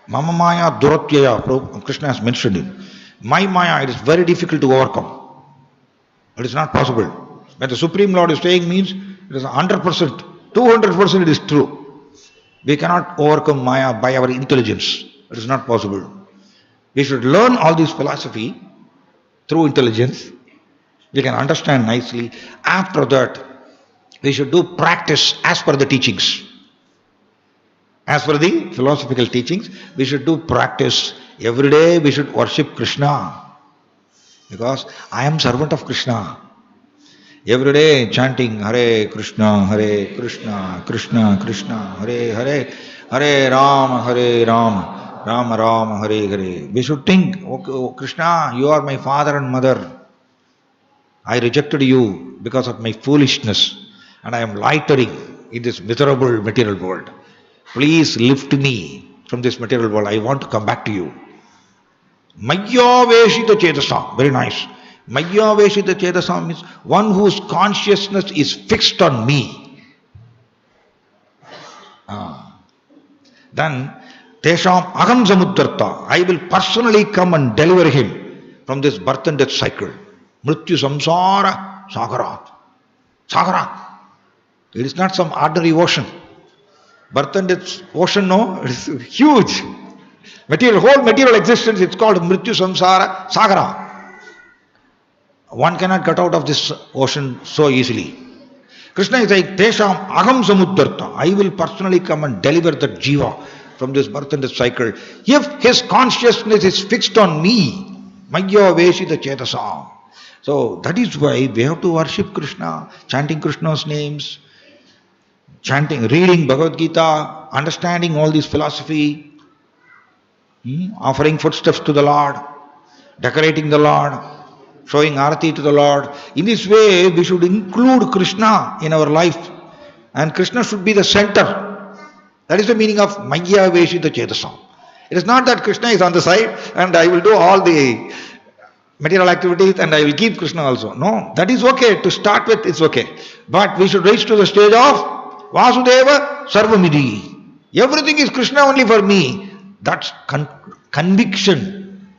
Mama Maya Duratyaya, Krishna has mentioned it. My Maya, it is very difficult to overcome. It is not possible. When the Supreme Lord is saying means, it is 100%, 200% it is true. We cannot overcome Maya by our intelligence. It is not possible. We should learn all this philosophy through intelligence. We can understand nicely. After that, we should do practice as per the teachings. As per the philosophical teachings, we should do practice. Every day we should worship Krishna. Because I am servant of Krishna. Every day chanting Hare Krishna, Krishna Krishna, Hare Hare, Hare Ram, Rama Rama, Hare Hare. We should think, okay, oh Krishna, you are my father and mother. I rejected you because of my foolishness and I am loitering in this miserable material world. Please lift me from this material world. I want to come back to you. Maya Veshita Chedasam. Very nice. Maya Veshita Chedasam means one whose consciousness is fixed on me. Then Tesham Aham Samuddarta. I will personally come and deliver him from this birth and death cycle. Mrityu Samsara Sagara. Sagara. It is not some ordinary ocean. Birth and death ocean, no, it is huge. Whole material existence, it's called Mrityu Samsara Sagara. One cannot get out of this ocean so easily. Krishna is like, Tesham Aham Samuddarta. I will personally come and deliver that jiva from this birth and death cycle. If his consciousness is fixed on me, Maya Veshita Chetasam. So that is why we have to worship Krishna, chanting Krishna's names, chanting, reading Bhagavad Gita, understanding all this philosophy, offering footsteps to the Lord, decorating the Lord, showing arati to the Lord. In this way, we should include Krishna in our life, and Krishna should be the center. That is the meaning of Maya Veshita Chetasam. It is not that Krishna is on the side and I will do all the material activities and I will keep Krishna also. No, that is okay. To start with, it's okay. But we should reach to the stage of Vasudeva Sarvamidhi. Everything is Krishna only for me. That's conviction.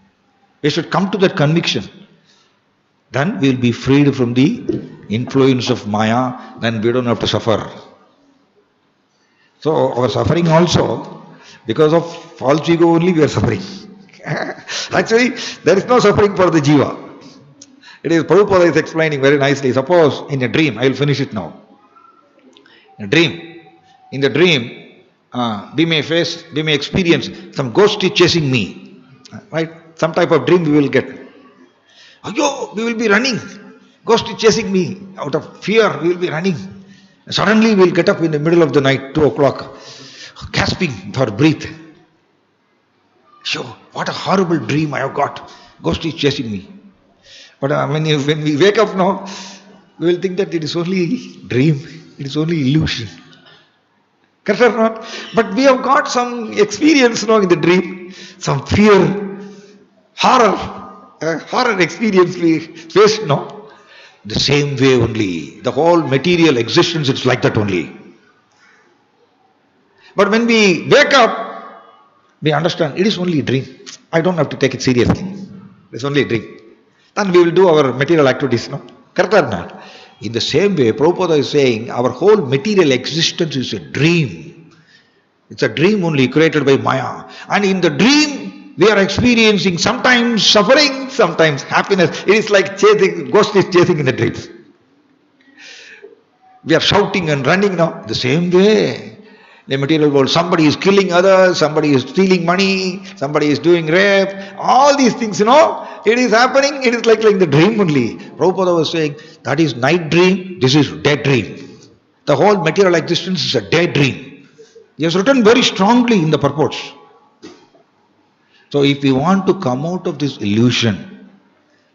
We should come to that conviction. Then we will be freed from the influence of Maya. Then we don't have to suffer. So our suffering also, because of false ego only we are suffering. Actually, there is no suffering for the jiva. It is Prabhupada is explaining very nicely. Suppose in a dream, I will finish it now. In the dream, we may experience some ghost is chasing me. Right? Some type of dream we will get. Ayyo, we will be running. Ghost is chasing me. Out of fear, we will be running. Suddenly we will get up in the middle of the night, 2 o'clock, gasping for breath. Sure, what a horrible dream I have got. Ghost is chasing me. But when we wake up now, we will think that it is only dream. It is only illusion. Correct or not? But we have got some experience now in the dream, some fear, horror experience we faced now. The same way only. The whole material existence is like that only. But when we wake up, we understand it is only a dream. I don't have to take it seriously. It's only a dream. Then we will do our material activities. No? Correct or not? In the same way, Prabhupada is saying our whole material existence is a dream. It's a dream only created by Maya. And in the dream, we are experiencing sometimes suffering, sometimes happiness. It is like chasing, ghost is chasing in the dreams. We are shouting and running now. The same way. In the material world, somebody is killing others, somebody is stealing money, somebody is doing rape. All these things, it is happening. It is like the dream only. Prabhupada was saying, that is night dream, this is dead dream. The whole material existence is a dead dream. He has written very strongly in the purports. So if we want to come out of this illusion,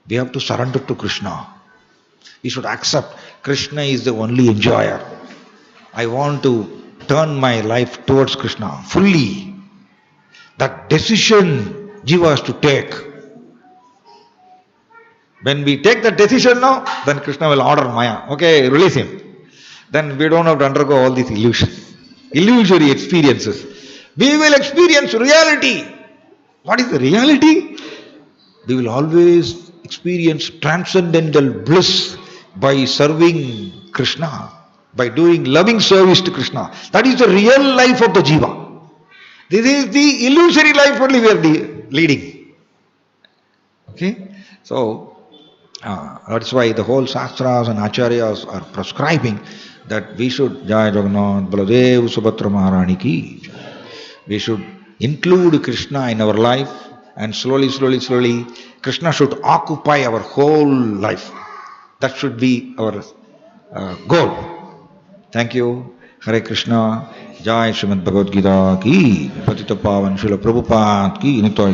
we have to surrender to Krishna. We should accept Krishna is the only enjoyer. I want to turn my life towards Krishna fully. That decision Jiva has to take. When we take that decision now, then Krishna will order Maya. Okay, release him. Then we don't have to undergo all these illusory experiences. We will experience reality. What is the reality? We will always experience transcendental bliss by serving Krishna, by doing loving service to Krishna. That is the real life of the jiva. This is the illusory life only we are leading. Okay? So, that's why the whole Shastras and Acharyas are prescribing that we should, Jai Jagannath, Baladev, Subhadra Maharani ki. We should include Krishna in our life, and slowly, Krishna should occupy our whole life. That should be our goal. Thank you. Hare Krishna. Jai Srimad Bhagavad Gita ki, Patita Pavan Srila Prabhupada ki, Nitya